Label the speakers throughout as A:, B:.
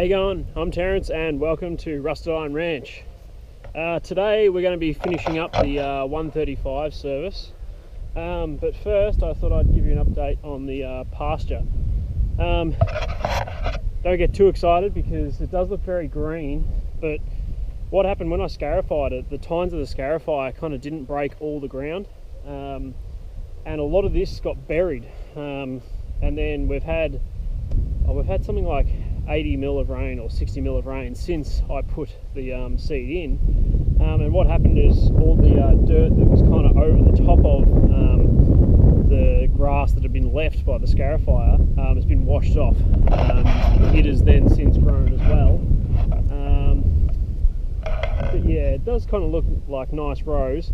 A: you going? I'm Terence and welcome to Rusted Iron Ranch. Today we're going to be finishing up the 135 service, but first I thought I'd give you an update on the Pasture. Don't get too excited because it does look very green, but what happened when I scarified it, the tines of the scarifier kind of didn't break all the ground, and a lot of this got buried, and then we've had something like 80 mil of rain or 60 mil of rain since I put the seed in, and what happened is all the dirt that was kind of over the top of the grass that had been left by the scarifier has been washed off. It has then since grown as well, but yeah, it does kind of look like nice rows,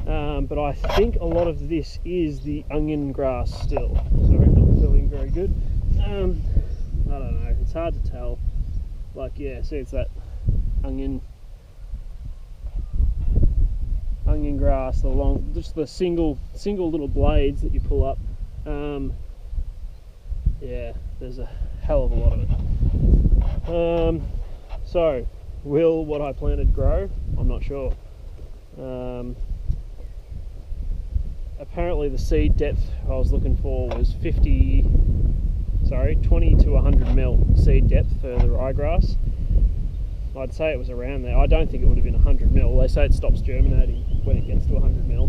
A: but I think a lot of this is the onion grass still, so I reckon I'm feeling very good. I don't know, it's hard to tell. Like, yeah, see, it's that onion grass, just the single little blades that you pull up. Yeah, there's a hell of a lot of it. So will what I planted grow? I'm not sure. Apparently the seed depth I was looking for was 20 to 100 mil seed depth for the ryegrass. I'd say it was around there. I don't think it would have been 100 mil. They say it stops germinating when it gets to 100 mil.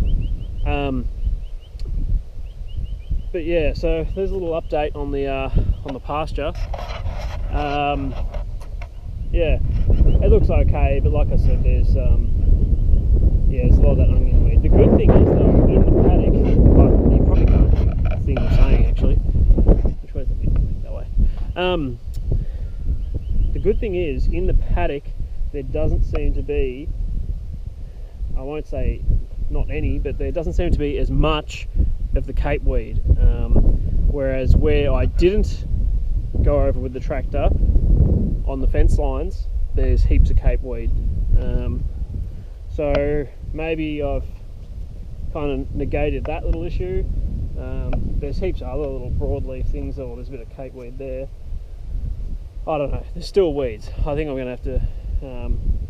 A: But yeah, so there's a little update on the pasture. Yeah, it looks okay, but like I said, there's a lot of that onion weed. The good thing is though, in the paddock, but you probably can't see what I'm saying actually. Which way is the wind? That way. The good thing is, in the paddock, there doesn't seem to be, I won't say not any, but there doesn't seem to be as much of the cape weed. Whereas where I didn't go over with the tractor on the fence lines, there's heaps of cape weed. So maybe I've kind of negated that little issue. There's heaps of other little broadleaf things, or there's a bit of cape weed there. I don't know, there's still weeds. I think I'm going to have to,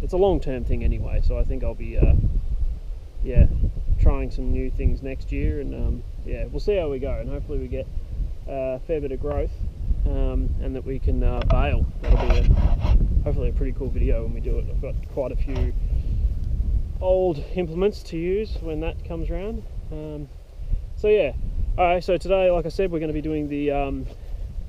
A: it's a long-term thing anyway, so I think I'll be, trying some new things next year, and yeah, we'll see how we go, and hopefully we get a fair bit of growth, and that we can bale. That'll be hopefully a pretty cool video when we do it. I've got quite a few old implements to use when that comes around. So yeah, alright, so today, like I said, we're going to be doing the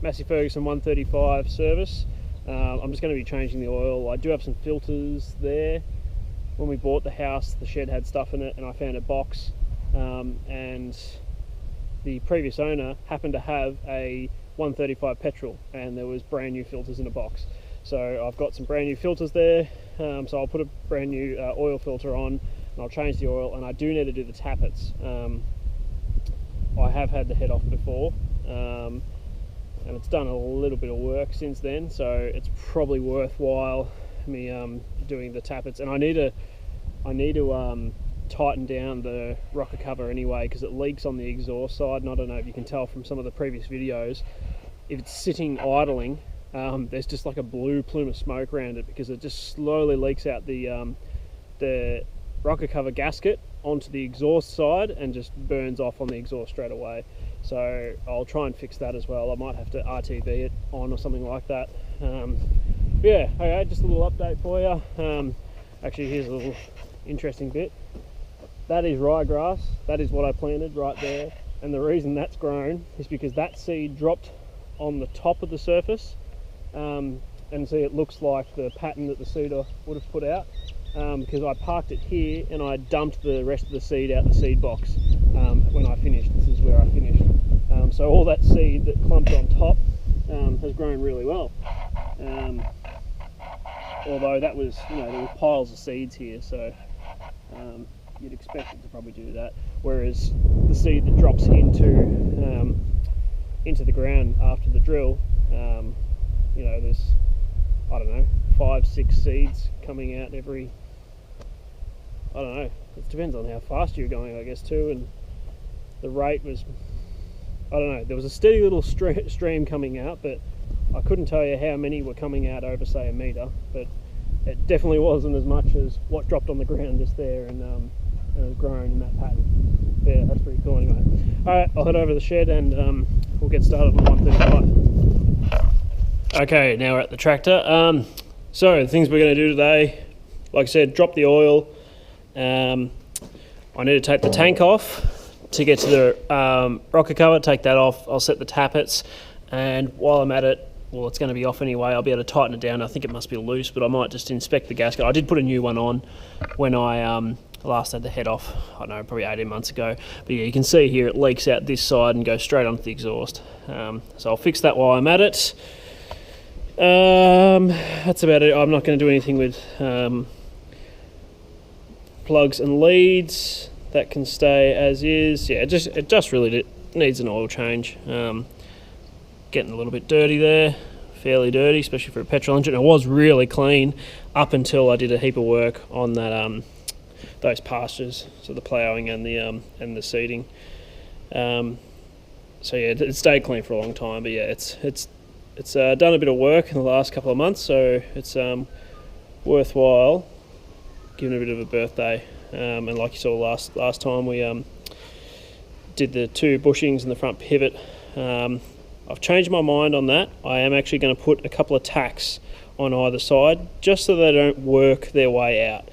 A: Massey Ferguson 135 service. I'm just going to be changing the oil. I do have some filters there. When we bought the house, the shed had stuff in it, and I found a box, and the previous owner happened to have a 135 petrol, and there was brand new filters in a box. So I've got some brand new filters there, so I'll put a brand new oil filter on, and I'll change the oil, and I do need to do the tappets. I have had the head off before, and it's done a little bit of work since then, so it's probably worthwhile me doing the tappets. And I need to tighten down the rocker cover anyway, because it leaks on the exhaust side, and I don't know if you can tell from some of the previous videos, if it's sitting idling, there's just like a blue plume of smoke around it, because it just slowly leaks out the rocker cover gasket onto the exhaust side and just burns off on the exhaust straight away. So I'll try and fix that as well. I might have to RTV it on or something like that. Yeah, okay, just a little update for you. Actually, here's a little interesting bit. That is ryegrass. That is what I planted right there, and the reason that's grown is because that seed dropped on the top of the surface, and see, it looks like the pattern that the seeder would have put out, because I parked it here and I dumped the rest of the seed out the seed box when I finished. This is where I finished. So all that seed that clumped on top has grown really well. Although that was, there were piles of seeds here, so you'd expect it to probably do that. Whereas the seed that drops into the ground after the drill, there's, I don't know, 5-6 seeds coming out every, I don't know, it depends on how fast you're going, I guess, too, and the rate was, I don't know, there was a steady little stream coming out, but I couldn't tell you how many were coming out over, say, a metre, but it definitely wasn't as much as what dropped on the ground just there, and it was grown in that pattern. Yeah, that's pretty cool anyway. Alright, I'll head over to the shed and we'll get started on 135. Okay, now we're at the tractor. So the things we're going to do today, like I said, drop the oil. I need to take the tank off to get to the rocker cover, take that off. I'll set the tappets, and while I'm at it, well, it's going to be off anyway, I'll be able to tighten it down. I think it must be loose, but I might just inspect the gasket. I did put a new one on when I last had the head off, I don't know, probably 18 months ago. But yeah, you can see here it leaks out this side and goes straight onto the exhaust. So I'll fix that while I'm at it. That's about it. I'm not going to do anything with plugs and leads. That can stay as is. Yeah, it just really needs an oil change. Getting a little bit dirty there, fairly dirty, especially for a petrol engine. It was really clean up until I did a heap of work on that those pastures, so the ploughing and the seeding. So yeah, it stayed clean for a long time. But yeah, it's done a bit of work in the last couple of months, so it's worthwhile giving it a bit of a birthday. And like you saw last time, we did the 2 bushings and the front pivot. I've changed my mind on that. I am actually going to put a couple of tacks on either side, just so they don't work their way out.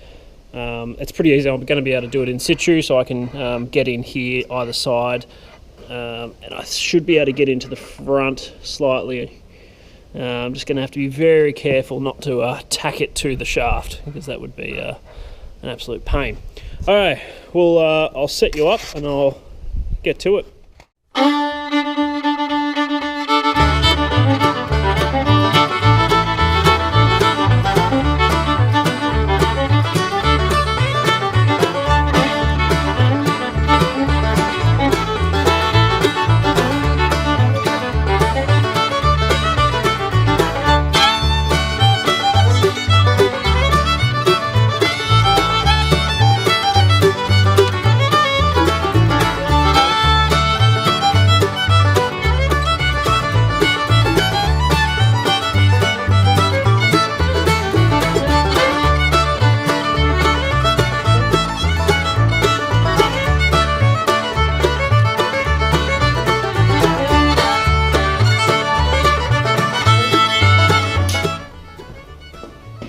A: It's pretty easy. I'm going to be able to do it in situ, so I can get in here either side, and I should be able to get into the front slightly. I'm just going to have to be very careful not to tack it to the shaft, because that would be an absolute pain. Alright, well, I'll set you up and I'll get to it.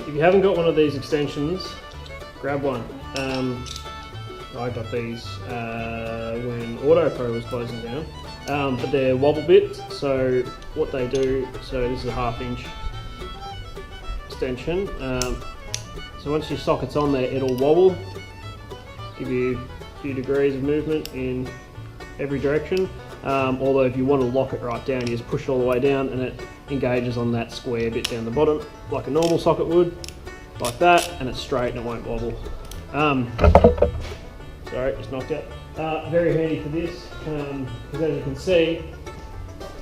A: If you haven't got one of these extensions, grab one. I got these when AutoPro was closing down, but they're wobble bits. So what they do, so this is a 1/2 inch extension. So once your socket's on there, it'll wobble, give you a few degrees of movement in every direction. Although if you want to lock it right down, you just push it all the way down and it engages on that square bit down the bottom, like a normal socket would, like that, and it's straight and it won't wobble. Sorry, just knocked it. Very handy for this, because as you can see,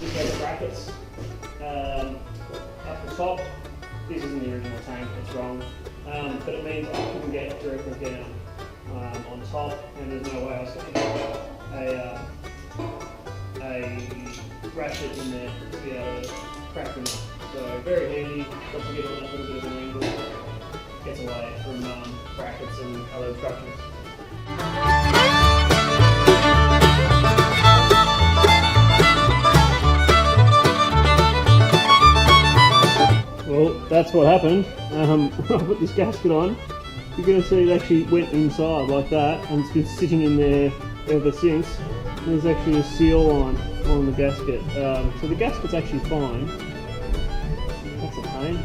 A: this has brackets up the top. This isn't the original tank, it's wrong, but it means I couldn't get directly down on top, and there's no way I was going to get a ratchet in there to be able to crack them up. So very handy, lets you get on that little bit of an angle, gets away from brackets and other obstructions. Well, that's what happened. When I put this gasket on, you're going to see it actually went inside like that, and it's been sitting in there ever since. There's actually a seal line on the gasket, so the gasket's actually fine. That's a pain.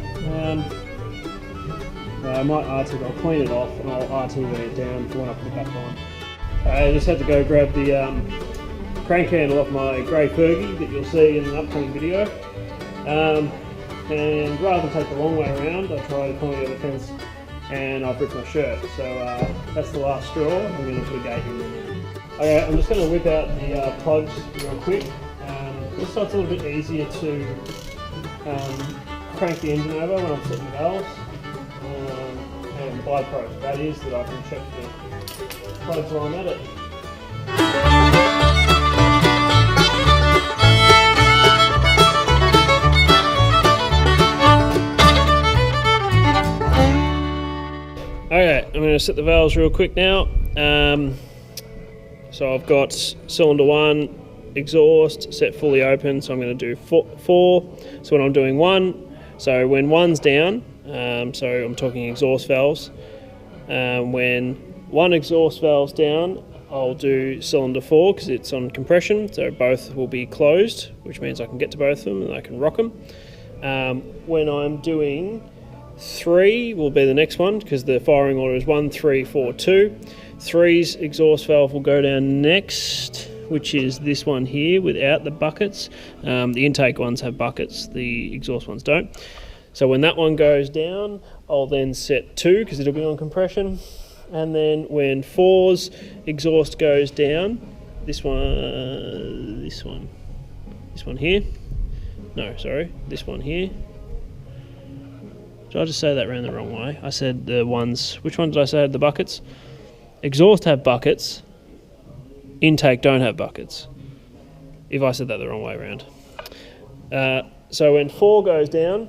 A: I might I'll clean it off and I'll RTV it down for when I put it back on. I just had to go grab the crank handle off my grey Fergie that you'll see in an upcoming video. And rather than take the long way around, I tried to climb over the fence and I've ripped my shirt. So that's the last straw. I'm going to put a gate in there. Okay, I'm just going to whip out the plugs real quick. Just so it's a little bit easier to crank the engine over when I'm setting the valves. And byproduct that is that I can check the plugs while I'm at it. going to set the valves real quick now. So I've got cylinder 1 exhaust set fully open, so I'm going to do 4. So when I'm doing 1, so when 1's down, so I'm talking exhaust valves, when 1 exhaust valve's down, I'll do cylinder 4 because it's on compression, so both will be closed, which means I can get to both of them and I can rock them. When I'm doing 3 will be the next one, because the firing order is 1, 3, 4, 2. 3's exhaust valve will go down next, which is this one here without the buckets. The intake ones have buckets, the exhaust ones don't. So when that one goes down, I'll then set 2 because it'll be on compression. And then when 4's exhaust goes down, this one here. No, sorry, this one here. Did I just say that around the wrong way? I said the ones, which one did I say had the buckets? Exhaust have buckets, intake don't have buckets, if I said that the wrong way around. So when 4 goes down,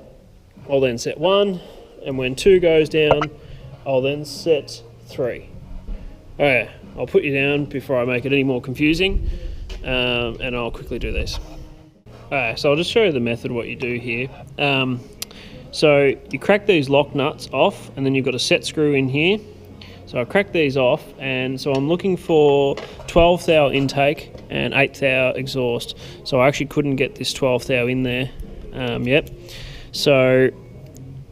A: I'll then set 1, and when 2 goes down, I'll then set 3. Okay, I'll put you down before I make it any more confusing, and I'll quickly do this. Okay, so I'll just show you the method what you do here. So you crack these lock nuts off, and then you've got a set screw in here. So I crack these off, and so I'm looking for 12th hour intake and 8th hour exhaust. So I actually couldn't get this 12th hour in there yet. So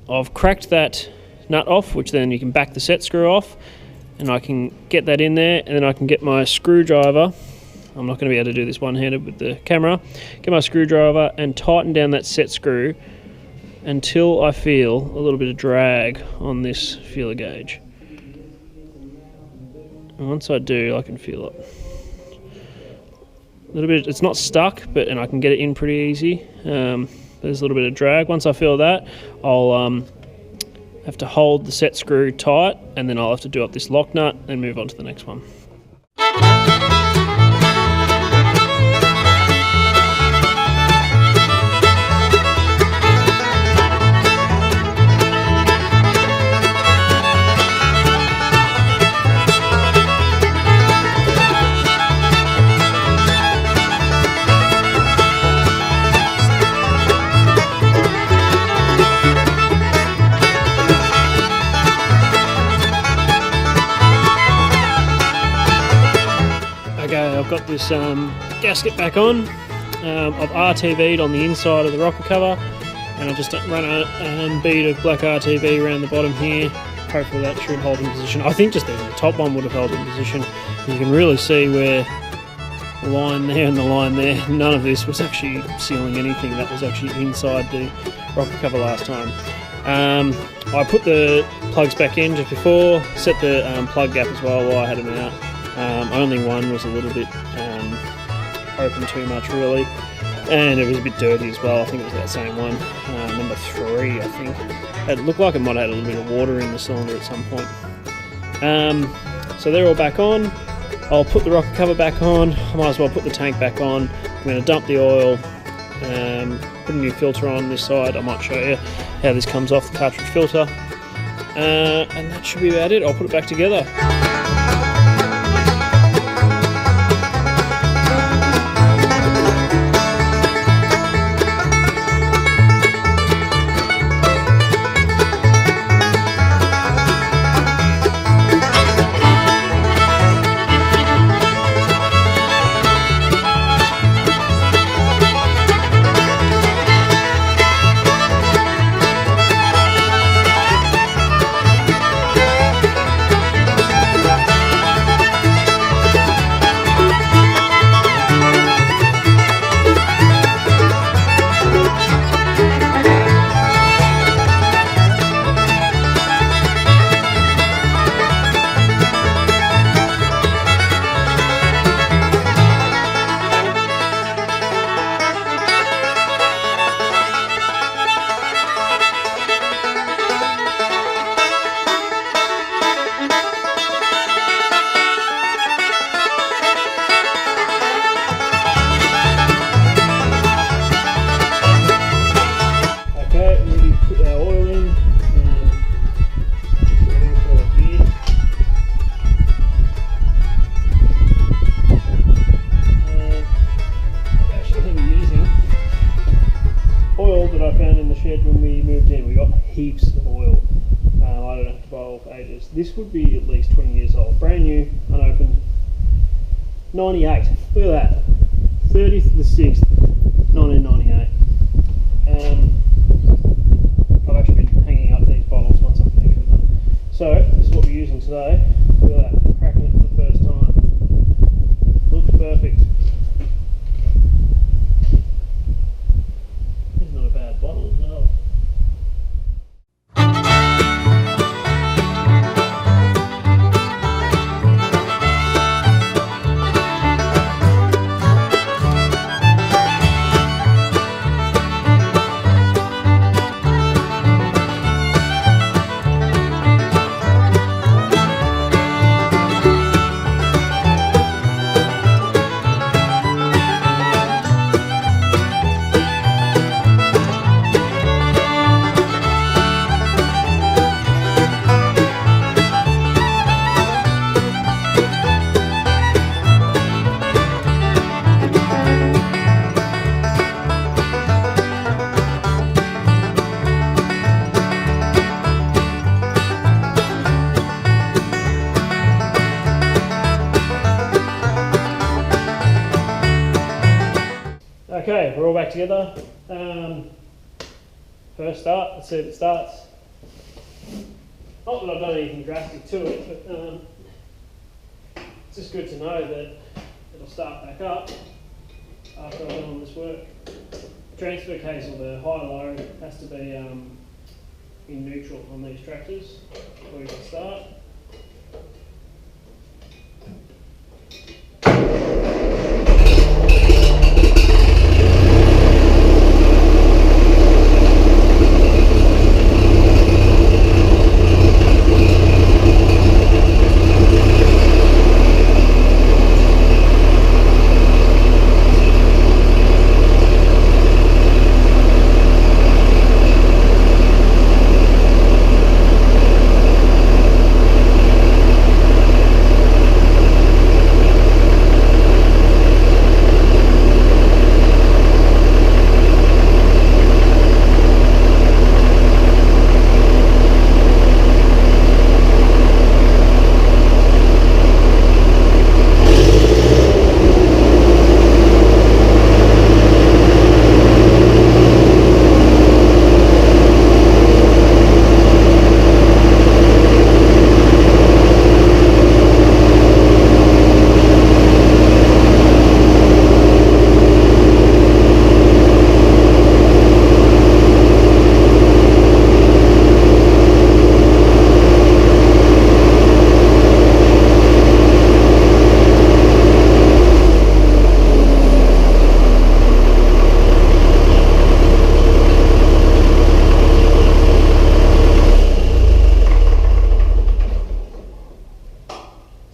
A: I've cracked that nut off, which then you can back the set screw off, and I can get that in there, and then I can get my screwdriver. I'm not going to be able to do this one-handed with the camera. Get my screwdriver and tighten down that set screw until I feel a little bit of drag on this feeler gauge. And once I do, I can feel it. A little bit, it's not stuck, and I can get it in pretty easy. There's a little bit of drag. Once I feel that, I'll have to hold the set screw tight, and then I'll have to do up this lock nut and move on to the next one. I've got this gasket back on. I've RTV'd on the inside of the rocker cover, and I've just run a bead of black RTV around the bottom here. Hopefully that should hold in position. I think just even the top one would have held in position. You can really see where the line there and the line there, none of this was actually sealing anything. That was actually inside the rocker cover last time. I put the plugs back in just before, set the plug gap as well while I had them out. Only one was a little bit open too much really, and it was a bit dirty as well. I think it was that same one, number 3 I think. It looked like it might have had a little bit of water in the cylinder at some point. So they're all back on. I'll put the rocker cover back on. I might as well put the tank back on. I'm going to dump the oil, put a new filter on this side. I might show you how this comes off the cartridge filter, and that should be about it. I'll put it back together. heaps of oil. I don't have to buy oil for ages. This would be at least 20 years old, brand new, unopened. 98. Look at that. 30th of the 6th, 1998. I've actually been hanging up these bottles once I'm finished with them. So this is what we're using today. Look at that, cracking it for the first time. Looks perfect. This is not a bad bottle as well. Okay, we're all back together. First start, let's see if it starts. Not that I've done anything drastic to it, but it's just good to know that it'll start back up after I've done all this work. The transfer case or the high-low has to be in neutral on these tractors before you can start.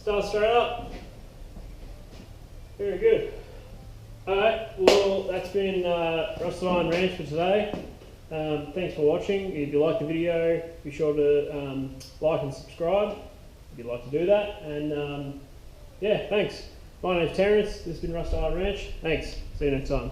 A: Start straight up. Very good. Alright, well that's been Rusted Iron Ranch for today. Thanks for watching. If you like the video, be sure to like and subscribe if you'd like to do that. And yeah, thanks. My name's Terence. This has been Rusted Iron Ranch. Thanks. See you next time.